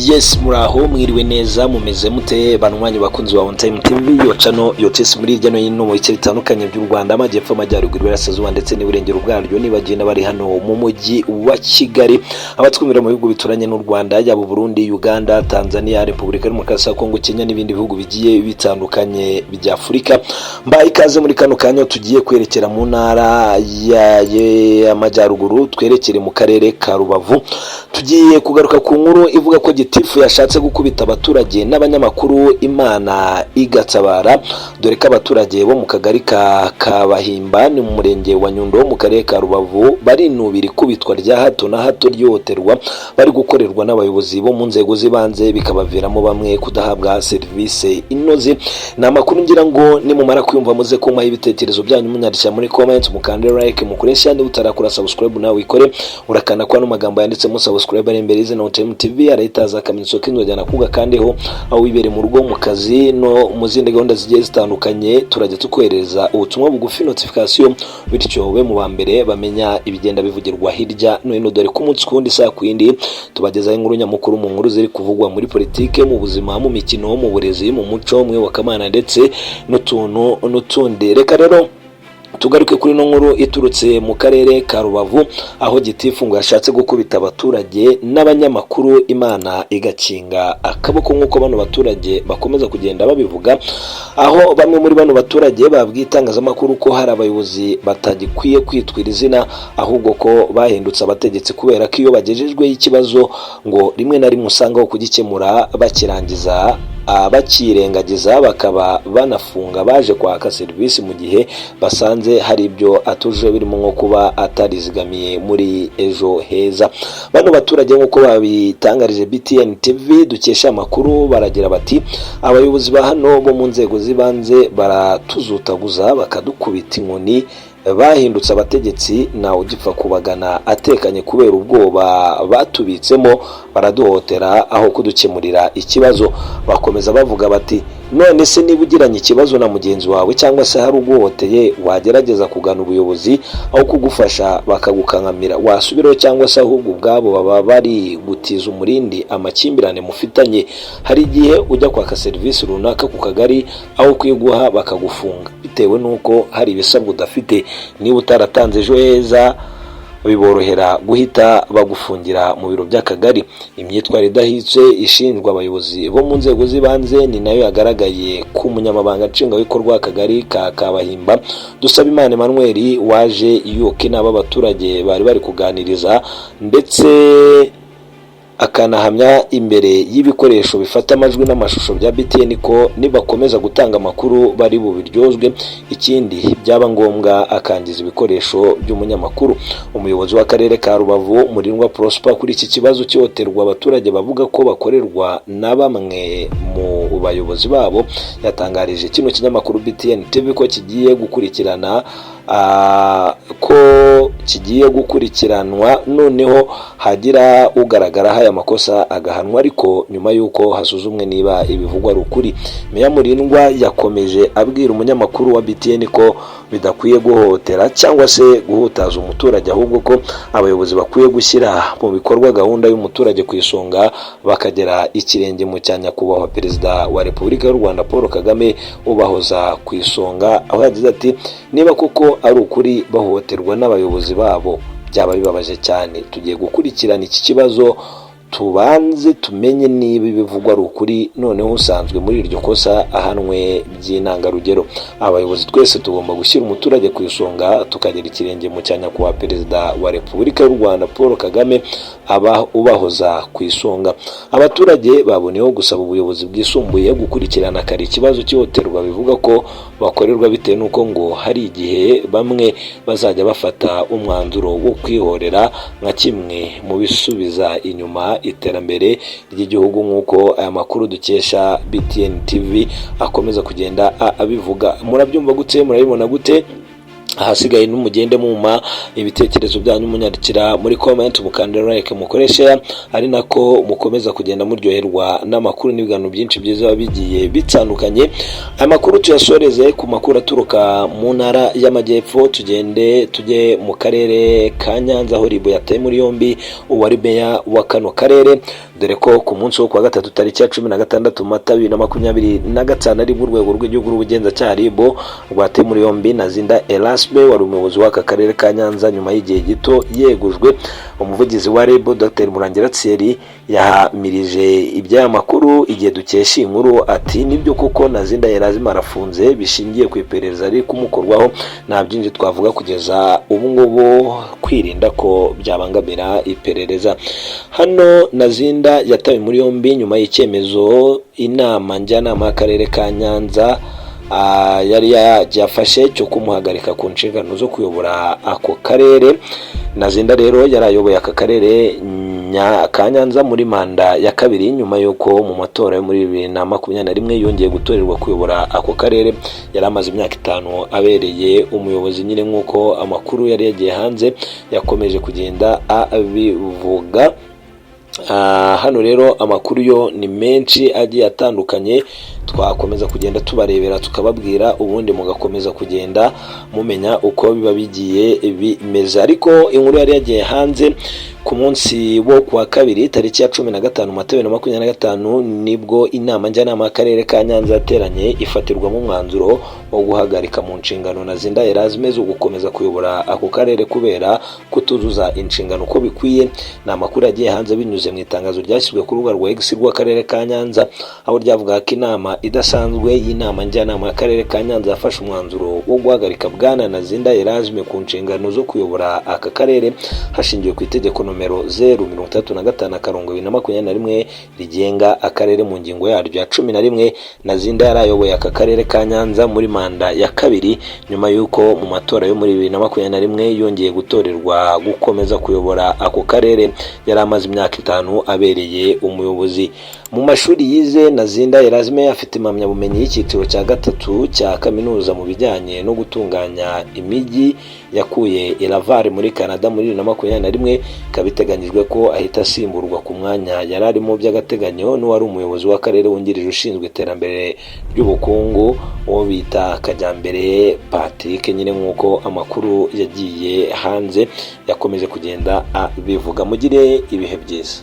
Yes, muraho mwiriwe neza mumeze mute banwanyi bakunzi wa On Time TV yocano yotesi muri hirya no hino mu bice bitandukanye by'u Rwanda amajyepfo amajyaruguru y'Iburasirazuba ndetse n'iburengero bwaryo nibagenda bari hano mu mujyi wa Kigali abatwumira mu bihugu bituranye n'u Rwanda yaba Burundi, Uganda, Tanzania, Repubulika y'Demokarasi ya Kongo, Kenya n'ibindi bihugu bigiye bitandukanye bya Afurika. Mbaye ikaze muri kano kanya tugiye kwerekera mu ntara y'amajyaruguru, twerekere mu karere ka Rubavu. Tugiye kugaruka ku nkuru ivuga ko Gitifu yashatse gukubita abaturage n'abanyamakuru Imana igatabara, dore ko abaturage bo mu kagari ka Kabahimba ni mu murenge wa Nyundo mu karere ka Rubavu barinubira ikubitwa rya hato na hato ryoterwa bari gukorerwa n'abayobozi bo mu nzego z'ibanze, bikabaviramo bamwe kudahabwa serivisi inoze. Na makuru ngira ngo nimumara kwiyumva muze kuma ibitekerezo byanyu munyandikira muri comment, mukande like, mukoresha ni utarakora subscribe nawe wikore urakana kwa no magambo yanditse mu subscribe ari imbere z'On Time TV arahitaza akamenyetso k'inzogera kuga kandeho aho wibere mu rugo mu kazi no mu zindi gahunda zigiye zitandukanye. Turajya tukwereza ubutumwa bugufi notification, bityo we mu bambere bamenya ibigenda bivugirwa hirya no hino, dore ko umunsi kundi saa kwindi tubagezaho inkuru nyamukuru mu nkuru ziri kuvugwa muri politike, mu buzima, mu mikino, mu burezi, mu muco, mu iyobokamana ndetse n'utundi. Reka rero tugaruke kuri no nkuru iturutse mu karere ka Rubavu aho Gitifu ngo yashatse gukubita abaturage n'abanyamakuru Imana igakinga akaboko, nk'uko bano baturage bakomeza kugenda babivuga, aho bamwe muri bano baturage babwiye itangazamakuru ko hari abayobozi batagikwiye kwitwira izina, ahubwo ko bahindutse abategetsi kubera ko iyo bagejejweho ikibazo ngo rimwe na rimwe usanga aho kugikemura bakirengagiza bakaba banafunga baje kwaka serivisi mu gihe basanze hari ibyo atuje birimo nko kuba atarizigamiye muri ejo heza. Bano baturage nk'uko babitangarije BTN TV dukesha amakuru baragira bati abayobozi ba hano bo mu nzego z'ibanze baratuzutaguza bakadukubita inkoni, bahindutse abategetsi nawe ugipfa kubagana atekanye kubera ubwoba batubitsemo, baraduhotera aho kudukemurira ikibazo. Bakomeza bavuga bati none se niba ugiranye ikibazo na mugenzi wawe cyangwa se hari uguhoteye wagerageza kugana ubuyobozi aho kugufasha bakagukankamira, wasubiraho cyangwa se ahubwo ubwabo baba bari gutiza umurindi amakimbirane mufitanye. Hari igihe ujya kwaka serivisi runaka ku kagari aho kwiguha bakagufunga bitewe nuko hari ibisabwa udafite. Niba utaratanze ejo heza biborohera guhita bagufungira mu biro by'akagari. Imyitwarire idahitse ishinjwa abayobozi bo mu nzego z'ibanze ni nayo yagaragaye ku munyamabanga nshingwabikorwa w'akagari ka Kabahimba Dusabimana Emmanuel waje yoke n'aba baturage bari kuganiriza ndetse akanahamya imbere y'ibikoresho bifata amajwi n'amashusho bya BTN ko nibakomeza gutanga amakuru bari bubiryozwe, ikindi byaba ngombwa akangiza ibikoresho by'umunyamakuru. Umuyobozi w'akarere ka Rubavu Murindwa Prosper kuri iki kibazo cyoterwa abaturage bavuga ko bakorerwa na bamwe mu bayobozi babo yatangarije kino kinyamakuru BTN TV ko kigiye gukurikiranwa noneho hagira ugaragara haya makosa agahanwa, ariko nyuma yuko hasuzumwe niba ibivugwa ari ukuri. Meya Murindwa yakomeje abwira umunyamakuru wa BTN ko bidakwiye guhotera cyangwa se guhutaza umuturage, ahubwo ko abayobozi bakwiye gushyira mu bikorwa gahunda y'umuturage ku isonga bakagera ikirenge mu cyanya kubahwa Perezida wa Repubulika y'u Rwanda Paul Kagame ubahoza ku isonga, aho yagize ati niba kuko ari ukuri bahohoterwa n'abayobozi babo byaba bibabaje cyane. Tugiye gukurikirana iki kibazo tubanze tumenye niba ibivugwa ari ukuri, noneho usanzwe muri iryo kosa ahanwe by'intangarugero. Abayobozi twese tugomba gushyira umuturage ku isonga tukagera ikirenge mu cyanya kuba Perezida wa Repubulika y'u Rwanda Paul Kagame ubahoza ku isonga. Abaturage baboneyeho gusaba ubuyobozi bwisumbuye gukurikirana kare ikibazo cyoterwa bivuga ko bakorerwa bitewe nuko ngo hari igihe bamwe bazajya bafata umwanzuro wo kwihorera nka kimwe mu bisubiza inyuma iterambere ry'igihugu, nk'uko aya makuru dukesha BTN TV akomeza kugenda abivuga. Murabyumva gute? Murabibona gute? ahasigaye n'umugende muma ibitekerezo byanyu munyandikira muri comment, mukandira like, mukoresha ari nako mukomeza kugenda muryoherwa n'amakuru n'ibiganiro byinshi byiza bigiye bitandukanye. Amakuru tuyasoreze ku makuru aturuka mu ntara y'amajyepfo, tujye mu karere ka Nyanza aho Ribo yataye muri yombi uwari meya wa kano karere, dore ko ku munsi wo kuwa gatatu tariki ya 16 Mata 2025 ari urwego rw'igihugu rw'ubugenzacyaha RIB rwateye muri yombi Nazinda Erasme wari umuyobozi w'aka karere ka Nyanza nyuma y'igihe gito yegujwe. Umuvugizi wa RIB Dr Murangira Thierry yahamirije iby'aya makuru igihe dukesha inkuru ati nibyo kuko Nazinda Erasme arafunze bishingiye ku iperereza ari kumukorwaho, nta byinshi twavuga kugeza ubu ngubu kwirinda ko byabangamira iperereza. Hano Nazinda yatawe muri yombi nyuma y'icyemezo inama njyanama y'akarere ka Nyanza yari yafashe cyo kumuhagarika ku nshingano zo kuyobora ako karere. Nazinda rero yarayoboye aka karere ka Nyanza muri manda ya kabiri nyuma yuko mu matora yo muri 2021 yongeye gutorerwa kuyobora ako karere. Yari amaze imyaka 5 abereye umuyobozi nyine nk'uko amakuru yari yagiye hanze yakomeje kugenda abivuga. Hano rero amakuru yo ni menshi agiye atandukanye, twakomeza kugenda tubarebera tukababwira, ubundi mugakomeza kugenda mumenya uko biba bigiye bimeze. Ariko inkuru yari yagiye hanze ku munsi wo kuwa kabiri tariki ya 15 Mata 2025 nibwo inama njyanama y'akarere ka Nyanza yateranye ifatirwamo umwanzuro wo guhagarika mu nshingano Nazinda Erasme zo gukomeza kuyobora ako karere kubera kutuzuza inshingano uko bikwiye. Ni amakuru yagiye hanze binyuze mu itangazo ryashyizwe ku rubuga rwa X rw'akarere ka Nyanza, aho ryavuga ko inama idasanzwe y'inama njyanama y'akarere ka Nyanza yafashe umwanzuro wo guhagarika bwana Nazinda Erasme ku nshingano zo kuyobora aka karere hashingiwe ku itegeko nomero 035/2021 rigenga akarere mu ngingo yaryo ya 11. Nazinda yarayoboye aka karere ka Nyanza muri manda ya kabiri nyuma yuko mu matora yo muri 2021 yongeye gutorerwa gukomeza kuyobora ako karere. Yari amaze imyaka 5 abereye umuyobozi. Mu mashuri yize, Nazinda Erasme afite impamyabumenyi y'icyiciro cya gatatu cya kaminuza mu bijyanye no gutunganya imijyi yakuye i Laval muri Canada muri 2021. Kabiteganyijwe ko ahita asimburwa ku mwanya yararimo by'agateganyo n'uwari umuyobozi w'akarere wungirije ushinzwe iterambere ry'ubukungu uwo bita Kajyambere Patrick, nyine nk'uko amakuru yagiye hanze yakomeje kugenda bivuga. Mugire ibihe byiza.